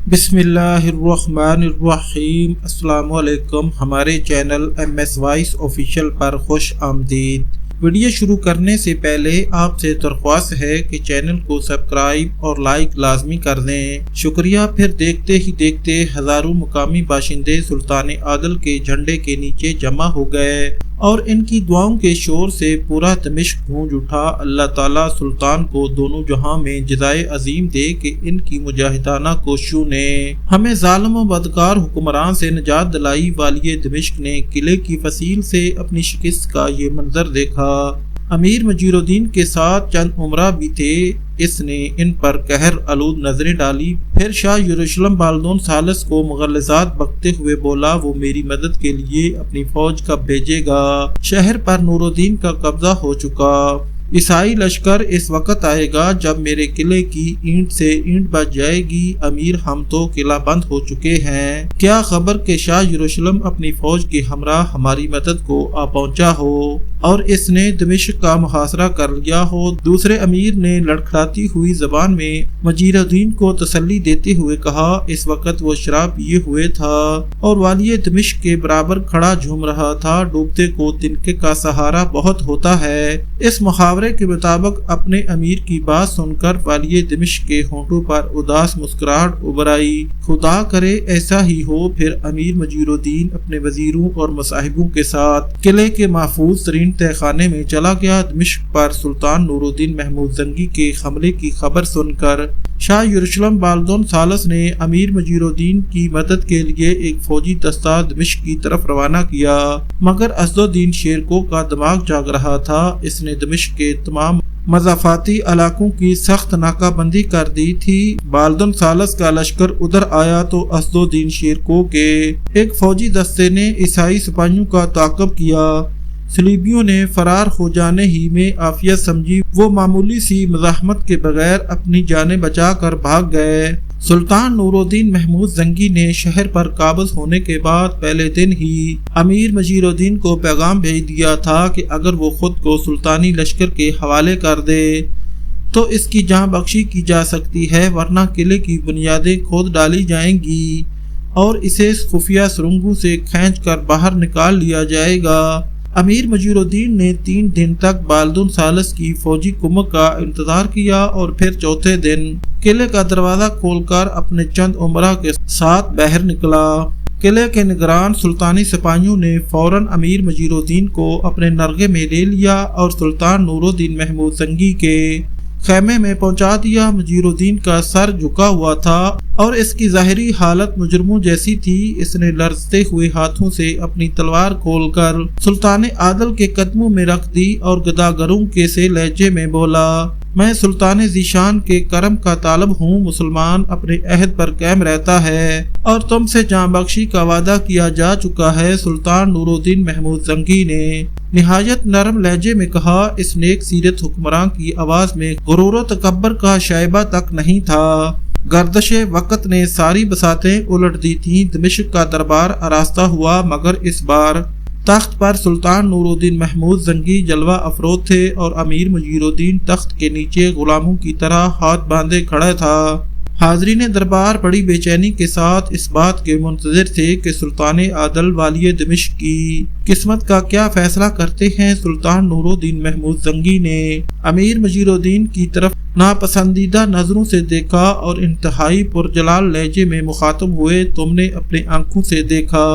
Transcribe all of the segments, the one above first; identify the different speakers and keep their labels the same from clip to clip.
Speaker 1: بسم اللہ الرحمن الرحیم۔ السلام علیکم۔ ہمارے چینل MS وائس آفیشیل پر خوش آمدید۔ ویڈیو شروع کرنے سے پہلے آپ سے درخواست ہے کہ چینل کو سبسکرائب اور لائک لازمی کر دیں۔ شکریہ۔ پھر دیکھتے ہی دیکھتے ہزاروں مقامی باشندے سلطان عادل کے جھنڈے کے نیچے جمع ہو گئے اور ان کی دعاؤں کے شور سے پورا دمشق گونج اٹھا۔ اللہ تعالیٰ سلطان کو دونوں جہاں میں جزائے عظیم دے کہ ان کی مجاہدانہ کوششوں نے ہمیں ظالم و بدکار حکمران سے نجات دلائی۔ والی دمشق نے قلعے کی فصیل سے اپنی شکست کا یہ منظر دیکھا۔ امیر مجیر الدین کے ساتھ چند امراء بھی تھے۔ اس نے ان پر قہر آلود نظریں ڈالی۔ پھر شاہ یروشلم بالدون ثالث کو مغلظات بکتے ہوئے بولا، وہ میری مدد کے لیے اپنی فوج کب بھیجے گا؟ شہر پر نور الدین کا قبضہ ہو چکا۔ عیسائی لشکر اس وقت آئے گا جب میرے قلعے کی اینٹ سے اینٹ بچ جائے گی۔ امیر، ہم تو قلعہ بند ہو چکے ہیں۔ کیا خبر کہ شاہ یروشلم اپنی فوج کے ہمراہ ہماری مدد کو آ پہنچا ہو اور اس نے دمشق کا محاصرہ کر لیا ہو۔ دوسرے امیر نے لڑکھڑاتی ہوئی زبان میں مجیر الدین کو تسلی دیتے ہوئے کہا، اس وقت وہ شراب پیے ہوئے تھا اور والی دمشق کے برابر کھڑا جھوم رہا تھا۔ ڈوبتے کو تنکے کا سہارا بہت ہوتا ہے۔ اس محاورے کے مطابق اپنے امیر کی بات سن کر والی دمشق کے ہونٹوں پر اداس مسکراہٹ ابھر آئی۔ خدا کرے ایسا ہی ہو۔ پھر امیر مجیر الدین اپنے وزیروں اور مصاحبوں کے ساتھ قلعے کے محفوظ ترین تہہ خانے میں چلا گیا۔ دمشق پر سلطان نور الدین محمود زنگی کے حملے کی خبر سن کر شاہ یروشلم بالدون ثالث نے امیر مجیر الدین کی مدد کے لیے ایک فوجی دستہ دمشق کی طرف روانہ کیا، مگر اسد الدین شیرکو کا دماغ جاگ رہا تھا۔ اس نے دمشق کے تمام مضافاتی علاقوں کی سخت ناکہ بندی کر دی تھی۔ بالدون ثالث کا لشکر ادھر آیا تو اسد الدین شیرکو کے ایک فوجی دستے نے عیسائی سپاہیوں کا تعاقب کیا۔ صلیبیوں نے فرار ہو جانے ہی میں عافیت سمجھی، وہ معمولی سی مزاحمت کے بغیر اپنی جانیں بچا کر بھاگ گئے۔ سلطان نور الدین محمود زنگی نے شہر پر قابض ہونے کے بعد پہلے دن ہی امیر مجیر الدین کو پیغام بھیج دیا تھا کہ اگر وہ خود کو سلطانی لشکر کے حوالے کر دے تو اس کی جاں بخشی کی جا سکتی ہے، ورنہ قلعے کی بنیادیں کھود ڈالی جائیں گی اور اسے خفیہ سرنگوں سے کھینچ کر باہر نکال لیا جائے گا۔ امیر مجیر الدین نے 3 دن تک بالدون ثالث کی فوجی کمک کا انتظار کیا اور پھر چوتھے دن قلعے کا دروازہ کھول کر اپنے چند امراء کے ساتھ باہر نکلا۔ قلعے کے نگران سلطانی سپاہیوں نے فوراً امیر مجیر الدین کو اپنے نرغے میں لے لیا اور سلطان نور الدین محمود زنگی کے خیمے میں پہنچا دیا۔ مجیر الدین کا سر جھکا ہوا تھا اور اس کی ظاہری حالت مجرموں جیسی تھی۔ اس نے لرزتے ہوئے ہاتھوں سے اپنی تلوار کھول کر سلطان عادل کے قدموں میں رکھ دی اور گداگروں کے سے لہجے میں بولا، میں سلطان ذیشان کے کرم کا طالب ہوں۔ مسلمان اپنے عہد پر قائم رہتا ہے اور تم سے جاں بخشی کا وعدہ کیا جا چکا ہے۔ سلطان نور الدین محمود زنگی نے نہایت نرم لہجے میں کہا۔ اس نیک سیرت حکمران کی آواز میں غرور و تکبر کا شائبہ تک نہیں تھا۔ گردش وقت نے ساری بساتیں الٹ دی تھیں۔ دمشق کا دربار آراستہ ہوا، مگر اس بار تخت پر سلطان نور الدین محمود زنگی جلوہ افروز تھے اور امیر مجیر الدین تخت کے نیچے غلاموں کی طرح ہاتھ باندھے کھڑا تھا۔ حاضرین دربار بڑی بے چینی کے ساتھ اس بات کے منتظر تھے کہ سلطان عادل والی دمشق کی قسمت کا کیا فیصلہ کرتے ہیں۔ سلطان نور الدین محمود زنگی نے امیر مجیر الدین کی طرف ناپسندیدہ نظروں سے دیکھا اور انتہائی پرجلال لہجے میں مخاطب ہوئے، تم نے اپنے آنکھوں سے دیکھا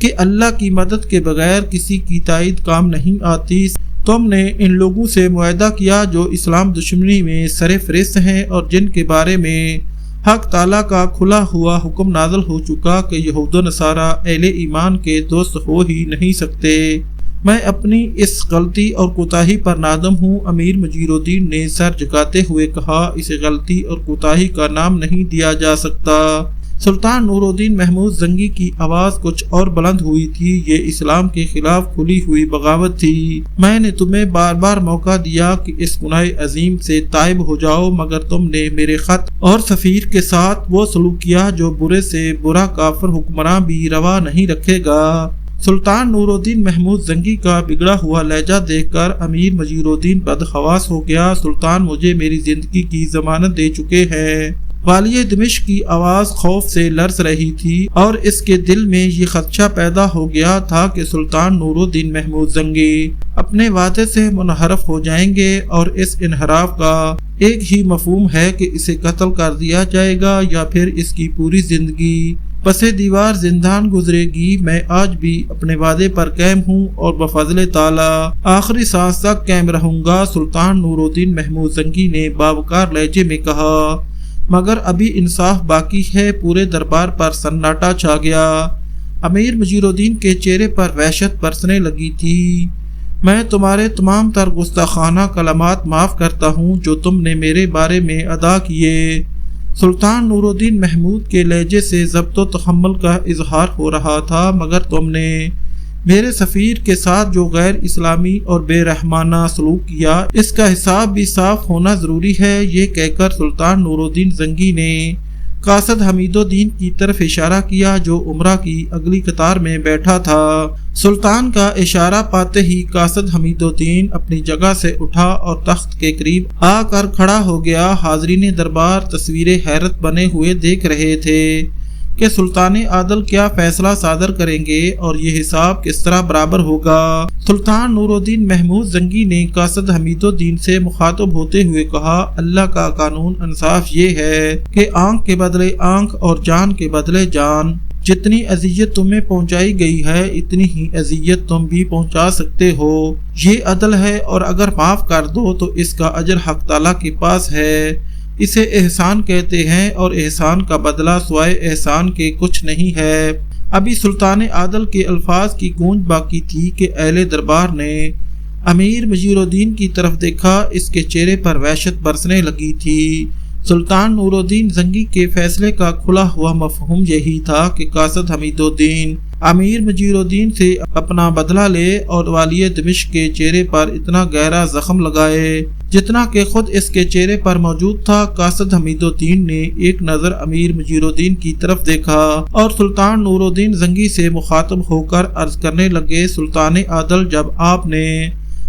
Speaker 1: کہ اللہ کی مدد کے بغیر کسی کی تائید کام نہیں آتی۔ تم نے ان لوگوں سے معاہدہ کیا جو اسلام دشمنی میں سر فہرست ہیں اور جن کے بارے میں حق تعالیٰ کا کھلا ہوا حکم نازل ہو چکا کہ یہود و نصارہ اہل ایمان کے دوست ہو ہی نہیں سکتے۔ میں اپنی اس غلطی اور کوتاہی پر نادم ہوں۔ امیر مجیر الدین نے سر جھکاتے ہوئے کہا، اسے غلطی اور کوتاہی کا نام نہیں دیا جا سکتا۔ سلطان نور الدین محمود زنگی کی آواز کچھ اور بلند ہوئی تھی، یہ اسلام کے خلاف کھلی ہوئی بغاوت تھی۔ میں نے تمہیں بار بار موقع دیا کہ اس گناہ عظیم سے تائب ہو جاؤ، مگر تم نے میرے خط اور سفیر کے ساتھ وہ سلوک کیا جو برے سے برا کافر حکمراں بھی روا نہیں رکھے گا۔ سلطان نور الدین محمود زنگی کا بگڑا ہوا لہجہ دیکھ کر امیر مجیر الدین بدحواس ہو گیا۔ سلطان مجھے میری زندگی کی ضمانت دے چکے ہیں والی دمشق کی آواز خوف سے لرز رہی تھی اور اس کے دل میں یہ خدشہ پیدا ہو گیا تھا کہ سلطان نور الدین محمود زنگی اپنے وعدے سے منحرف ہو جائیں گے، اور اس انحراف کا ایک ہی مفہوم ہے کہ اسے قتل کر دیا جائے گا یا پھر اس کی پوری زندگی پسے دیوار زندان گزرے گی۔ میں آج بھی اپنے وعدے پر قائم ہوں اور بفضل تعالی آخری سانس تک قائم رہوں گا، سلطان نور الدین محمود زنگی نے باوقار لہجے میں کہا۔ مگر ابھی انصاف باقی ہے۔ پورے دربار پر سناٹا چھا گیا۔ امیر مجیر الدین کے چہرے پر وحشت برسنے لگی تھی۔ میں تمہارے تمام تر گستاخانہ کلمات معاف کرتا ہوں جو تم نے میرے بارے میں ادا کیے۔ سلطان نور الدین محمود کے لہجے سے ضبط و تحمل کا اظہار ہو رہا تھا، مگر تم نے میرے سفیر کے ساتھ جو غیر اسلامی اور بے رحمانہ سلوک کیا اس کا حساب بھی صاف ہونا ضروری ہے۔ یہ کہہ کر سلطان نور الدین زنگی نے قاصد حمید الدین کی طرف اشارہ کیا جو عمرہ کی اگلی قطار میں بیٹھا تھا۔ سلطان کا اشارہ پاتے ہی قاصد حمید الدین اپنی جگہ سے اٹھا اور تخت کے قریب آ کر کھڑا ہو گیا۔ حاضرین دربار تصویر حیرت بنے ہوئے دیکھ رہے تھے کہ سلطان عادل کیا فیصلہ صادر کریں گے اور یہ حساب کس طرح برابر ہوگا۔ سلطان نور الدین محمود زنگی نے قاصد حمید الدین سے مخاطب ہوتے ہوئے کہا، اللہ کا قانون انصاف یہ ہے کہ آنکھ کے بدلے آنکھ اور جان کے بدلے جان۔ جتنی اذیت تمہیں پہنچائی گئی ہے اتنی ہی اذیت تم بھی پہنچا سکتے ہو۔ یہ عدل ہے، اور اگر معاف کر دو تو اس کا اجر حق تعالیٰ کے پاس ہے۔ اسے احسان کہتے ہیں، اور احسان کا بدلہ سوائے احسان کے کچھ نہیں ہے۔ ابھی سلطان عادل کے الفاظ کی گونج باقی تھی کہ اہل دربار نے امیر مجیر الدین کی طرف دیکھا۔ اس کے چہرے پر وحشت برسنے لگی تھی۔ سلطان نور الدین زنگی کے فیصلے کا کھلا ہوا مفہوم یہی تھا کہ قاصد حمید الدین امیر مجیر الدین سے اپنا بدلہ لے اور والی دمشق کے چہرے پر اتنا گہرا زخم لگائے جتنا کہ خود اس کے چہرے پر موجود تھا۔ قاصد حمید الدین نے ایک نظر امیر مجیر الدین کی طرف دیکھا اور سلطان نور الدین زنگی سے مخاطب ہو کر عرض کرنے لگے، سلطان عادل، جب آپ نے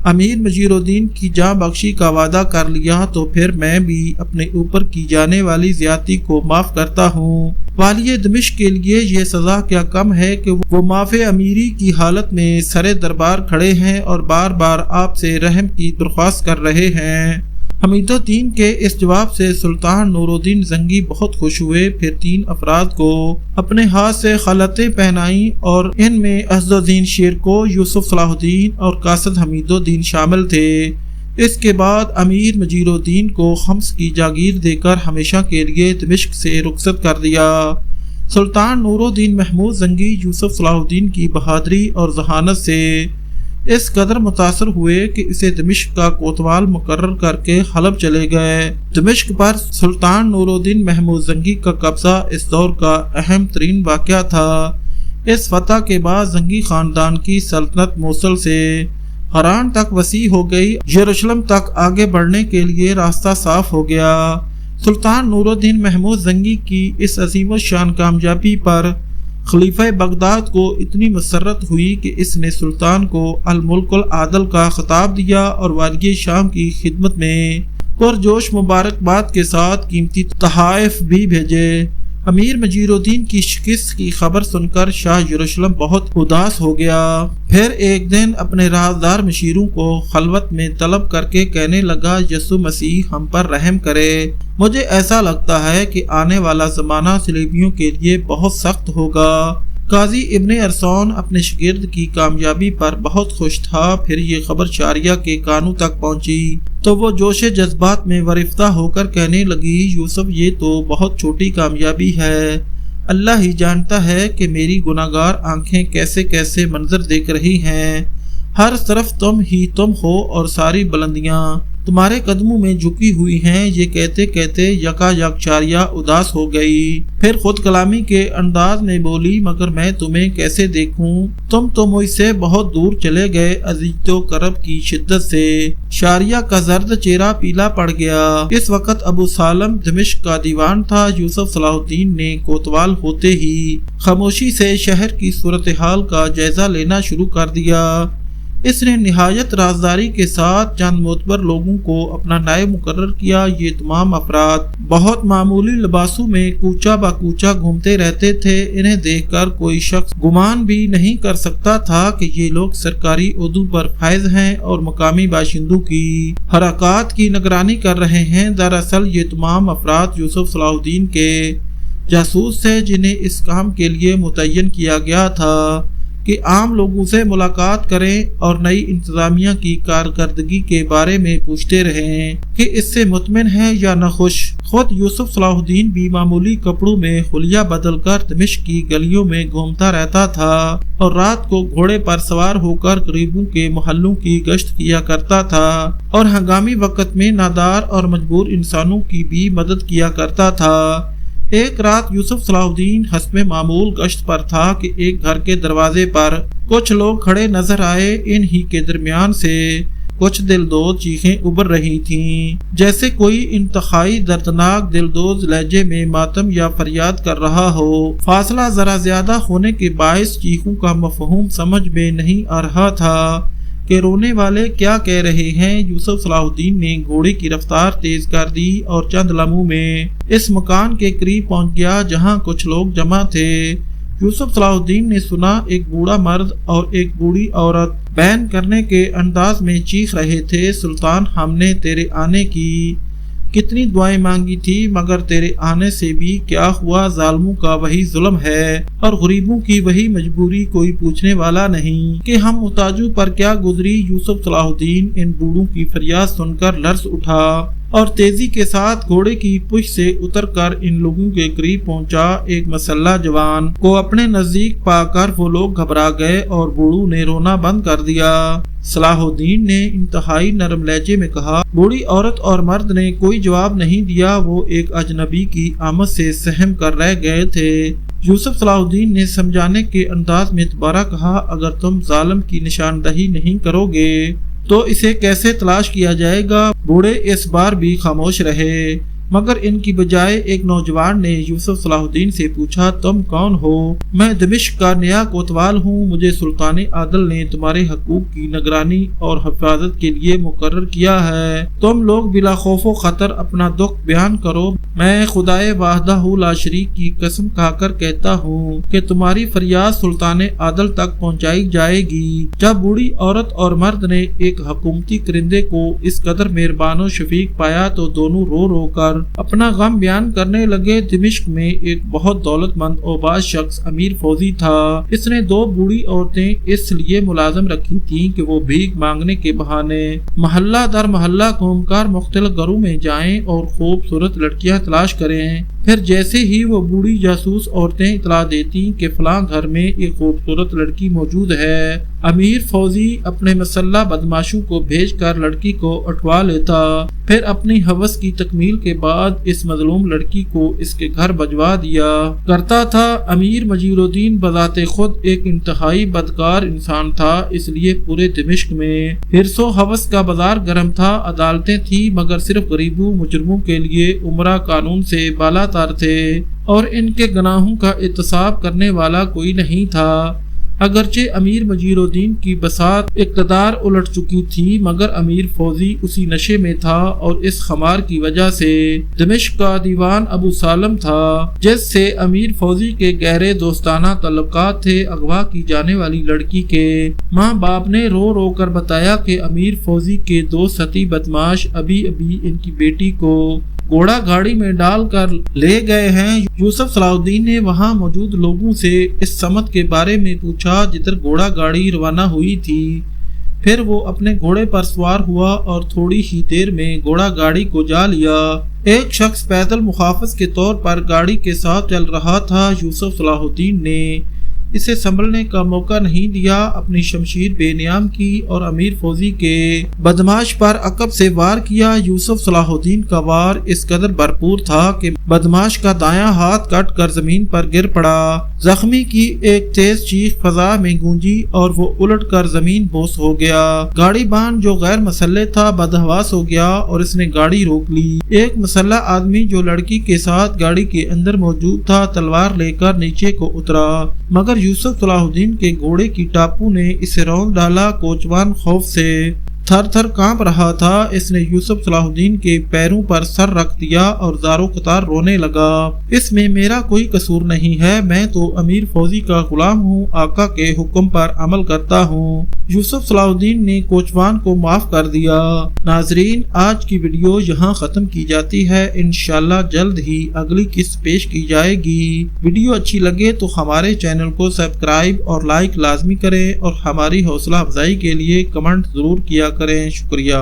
Speaker 1: امیر مجیر الدین کی جاں بخشی کا وعدہ کر لیا تو پھر میں بھی اپنے اوپر کی جانے والی زیادتی کو معاف کرتا ہوں۔ والی دمشق کے لیے یہ سزا کیا کم ہے کہ وہ معاف امیری کی حالت میں سرے دربار کھڑے ہیں اور بار بار آپ سے رحم کی درخواست کر رہے ہیں۔ حمید الدین کے اس جواب سے سلطان نور الدین زنگی بہت خوش ہوئے۔ پھر 3 افراد کو اپنے ہاتھ سے خلعتیں پہنائیں اور ان میں عز الدین شیرکو، یوسف صلاح الدین اور قاصد حمید الدین شامل تھے۔ اس کے بعد امیر مجیر الدین کو خمس کی جاگیر دے کر ہمیشہ کے لیے دمشق سے رخصت کر دیا۔ سلطان نور الدین محمود زنگی یوسف صلاح الدین کی بہادری اور ذہانت سے اس قدر متاثر ہوئے کہ اسے دمشق کا کوتوال مقرر کر کے حلب چلے گئے۔ دمشق پر سلطان نور الدین محمود زنگی کا قبضہ اس دور کا اہم ترین واقعہ تھا۔ اس فتح کے بعد زنگی خاندان کی سلطنت موصل سے حران تک وسیع ہو گئی۔ یروشلم تک آگے بڑھنے کے لیے راستہ صاف ہو گیا۔ سلطان نور الدین محمود زنگی کی اس عظیم الشان کامیابی پر خلیفہ بغداد کو اتنی مسرت ہوئی کہ اس نے سلطان کو الملک العادل کا خطاب دیا اور والی شام کی خدمت میں پرجوش مبارکباد کے ساتھ قیمتی تحائف بھی بھیجے۔ امیر مجیر الدین کی شکست کی خبر سن کر شاہ یروشلم بہت اداس ہو گیا۔ پھر ایک دن اپنے رازدار مشیروں کو خلوت میں طلب کر کے کہنے لگا، یسوع مسیح ہم پر رحم کرے۔ مجھے ایسا لگتا ہے کہ آنے والا زمانہ صلیبیوں کے لیے بہت سخت ہوگا۔ قاضی ابن عرصون اپنے شاگرد کی کامیابی پر بہت خوش تھا۔ پھر یہ خبر شاریہ کے کانوں تک پہنچی تو وہ جوش جذبات میں ورفتہ ہو کر کہنے لگی، یوسف یہ تو بہت چھوٹی کامیابی ہے۔ اللہ ہی جانتا ہے کہ میری گناہگار آنکھیں کیسے کیسے منظر دیکھ رہی ہیں۔ ہر طرف تم ہی تم ہو اور ساری بلندیاں تمہارے قدموں میں جھکی ہوئی ہیں۔ یہ کہتے کہتے یکا یک شاریہ اداس ہو گئی۔ پھر خود کلامی کے انداز میں بولی، مگر میں تمہیں کیسے دیکھوں؟ تم تو مجھ سے بہت دور چلے گئے اذیت و کرب کی شدت سے۔ شاریہ کا زرد چہرہ پیلا پڑ گیا۔ اس وقت ابو سالم دمشق کا دیوان تھا۔ یوسف صلاح الدین نے کوتوال ہوتے ہی خاموشی سے شہر کی صورتحال کا جائزہ لینا شروع کر دیا۔ اس نے نہایت رازداری کے ساتھ چند معتبر لوگوں کو اپنا نائب مقرر کیا۔ یہ تمام افراد بہت معمولی لباسوں میں کوچہ با کوچہ گھومتے رہتے تھے۔ انہیں دیکھ کر کوئی شخص گمان بھی نہیں کر سکتا تھا کہ یہ لوگ سرکاری عہدوں پر فائز ہیں اور مقامی باشندوں کی حرکات کی نگرانی کر رہے ہیں۔ دراصل یہ تمام افراد یوسف صلاح الدین کے جاسوس تھے، جنہیں اس کام کے لیے متعین کیا گیا تھا کہ عام لوگوں سے ملاقات کریں اور نئی انتظامیہ کی کارکردگی کے بارے میں پوچھتے رہیں کہ اس سے مطمئن ہے یا ناخوش۔ خود یوسف صلاح الدین بھی معمولی کپڑوں میں حلیہ بدل کر دمشق کی گلیوں میں گھومتا رہتا تھا اور رات کو گھوڑے پر سوار ہو کر غریبوں کے محلوں کی گشت کیا کرتا تھا اور ہنگامی وقت میں نادار اور مجبور انسانوں کی بھی مدد کیا کرتا تھا۔ ایک رات یوسف صلاح الدین حسب معمول گشت پر تھا کہ ایک گھر کے دروازے پر کچھ لوگ کھڑے نظر آئے۔ ان ہی کے درمیان سے کچھ دلدوز چیخیں ابھر رہی تھیں، جیسے کوئی انتہائی دردناک دلدوز لہجے میں ماتم یا فریاد کر رہا ہو۔ فاصلہ ذرا زیادہ ہونے کے باعث چیخوں کا مفہوم سمجھ میں نہیں آ رہا تھا کہ رونے والے کیا کہہ رہے ہیں۔ یوسف صلاح الدین نے گھوڑے کی رفتار تیز کر دی اور چند لمحوں میں اس مکان کے قریب پہنچ گیا جہاں کچھ لوگ جمع تھے۔ یوسف صلاح الدین نے سنا ایک بوڑھا مرد اور ایک بوڑھی عورت بیان کرنے کے انداز میں چیخ رہے تھے، سلطان، ہم نے تیرے آنے کی کتنی دعائیں مانگی تھی، مگر تیرے آنے سے بھی کیا ہوا؟ ظالموں کا وہی ظلم ہے اور غریبوں کی وہی مجبوری، کوئی پوچھنے والا نہیں کہ ہم محتاجوں پر کیا گزری۔ یوسف صلاح الدین ان بوڑھوں کی فریاد سن کر لرز اٹھا اور تیزی کے ساتھ گھوڑے کی پشت سے اتر کر ان لوگوں کے قریب پہنچا۔ ایک مسلح جوان کو اپنے نزدیک پا کر وہ لوگ گھبرا گئے اور بوڑھوں نے رونا بند کر دیا۔ صلاح الدین نے انتہائی نرم لہجے میں کہا۔ بوڑھی عورت اور مرد نے کوئی جواب نہیں دیا، وہ ایک اجنبی کی آمد سے سہم کر رہ گئے تھے۔ یوسف صلاح الدین نے سمجھانے کے انداز میں دوبارہ کہا، اگر تم ظالم کی نشاندہی نہیں کرو گے تو اسے کیسے تلاش کیا جائے گا؟ بوڑھے اس بار بھی خاموش رہے، مگر ان کی بجائے ایک نوجوان نے یوسف صلاح الدین سے پوچھا، تم کون ہو؟ میں دمشق کا نیا کوتوال ہوں، مجھے سلطان عادل نے تمہارے حقوق کی نگرانی اور حفاظت کے لیے مقرر کیا ہے۔ تم لوگ بلا خوف و خطر اپنا دکھ بیان کرو۔ میں خدائے وحدہ لا شریک کی قسم کھا کر کہتا ہوں کہ تمہاری فریاد سلطان عادل تک پہنچائی جائے گی۔ جب بوڑھی عورت اور مرد نے ایک حکومتی کرندے کو اس قدر مہربان و شفیق پایا تو دونوں رو رو کر اپنا غم بیان کرنے لگے۔ دمشق میں ایک بہت دولت مند اور باز شخص امیر فوزی تھا۔ اس نے دو بوڑھی عورتیں اس لیے ملازم رکھی تھیں کہ وہ بھیک مانگنے کے بہانے محلہ در محلہ گھوم کر مختلف گھروں میں جائیں اور خوبصورت لڑکیاں تلاش کریں۔ پھر جیسے ہی وہ بوڑھی جاسوس عورتیں اطلاع دیتی کہ فلاں گھر میں ایک خوبصورت لڑکی موجود ہے، امیر فوزی اپنے مسلح بدماشوں کو بھیج کر لڑکی کو اٹھوا لیتا، پھر اپنی ہوس کی تکمیل کے بعد اس مظلوم لڑکی کو اس کے گھر بھجوا دیا کرتا تھا۔ امیر مجید الدین بذات خود ایک انتہائی بدکار انسان تھا، اس لیے پورے دمشق میں حرص و ہوس کا بازار گرم تھا۔ عدالتیں تھیں مگر صرف غریبوں مجرموں کے لیے عمرہ قانون سے بالا تر تھے اور ان کے گناہوں کا احتساب کرنے والا کوئی نہیں تھا۔ اگرچہ امیر مجید الدین کی بساط اقتدار الٹ چکی تھی مگر امیر فوزی اسی نشے میں تھا اور اس خمار کی وجہ سے دمشق کا دیوان ابو سالم تھا جس سے امیر فوزی کے گہرے دوستانہ تعلقات تھے۔ اغوا کی جانے والی لڑکی کے ماں باپ نے رو رو کر بتایا کہ امیر فوزی کے دو ستی بدماش ابھی ان کی بیٹی کو گھوڑا گاڑی میں ڈال کر لے گئے ہیں۔ یوسف صلاح الدین نے وہاں موجود لوگوں سے اس سمت کے بارے میں پوچھا جدھر گھوڑا گاڑی روانہ ہوئی تھی۔ پھر وہ اپنے گھوڑے پر سوار ہوا اور تھوڑی ہی دیر میں گھوڑا گاڑی کو جا لیا۔ ایک شخص پیدل محافظ کے طور پر گاڑی کے ساتھ چل رہا تھا۔ یوسف صلاح الدین نے اسے سنبھلنے کا موقع نہیں دیا، اپنی شمشیر بے نیام کی اور امیر فوزی کے بدماش پر عقب سے وار کیا۔ یوسف صلاح الدین کا وار اس قدر بھرپور تھا کہ بدماش کا دایاں ہاتھ کٹ کر زمین پر گر پڑا۔ زخمی کی ایک تیز چیخ فضا میں گونجی اور وہ الٹ کر زمین بوس ہو گیا۔ گاڑی بان جو غیر مسلح تھا بدحواس ہو گیا اور اس نے گاڑی روک لی۔ ایک مسلح آدمی جو لڑکی کے ساتھ گاڑی کے اندر موجود تھا تلوار لے کر نیچے کو اترا مگر مگر یوسف صلاح الدین کے گھوڑے کی ٹاپو نے اسے رون ڈالا۔ کوچوان خوف سے تھر تھر کانپ رہا تھا۔ اس نے یوسف صلاح الدین کے پیروں پر سر رکھ دیا اور زاروں قطار رونے لگا۔ اس میں میرا کوئی قصور نہیں ہے، میں تو امیر فوزی کا غلام ہوں، آقا کے حکم پر عمل کرتا ہوں۔ یوسف صلاح الدین نے کوچوان کو معاف کر دیا۔ ناظرین، آج کی ویڈیو یہاں ختم کی جاتی ہے۔ انشاءاللہ جلد ہی اگلی قسط پیش کی جائے گی۔ ویڈیو اچھی لگے تو ہمارے چینل کو سبسکرائب اور لائک لازمی کریں اور ہماری حوصلہ افزائی کے لیے کمنٹ ضرور کیا کریں۔ شکریہ۔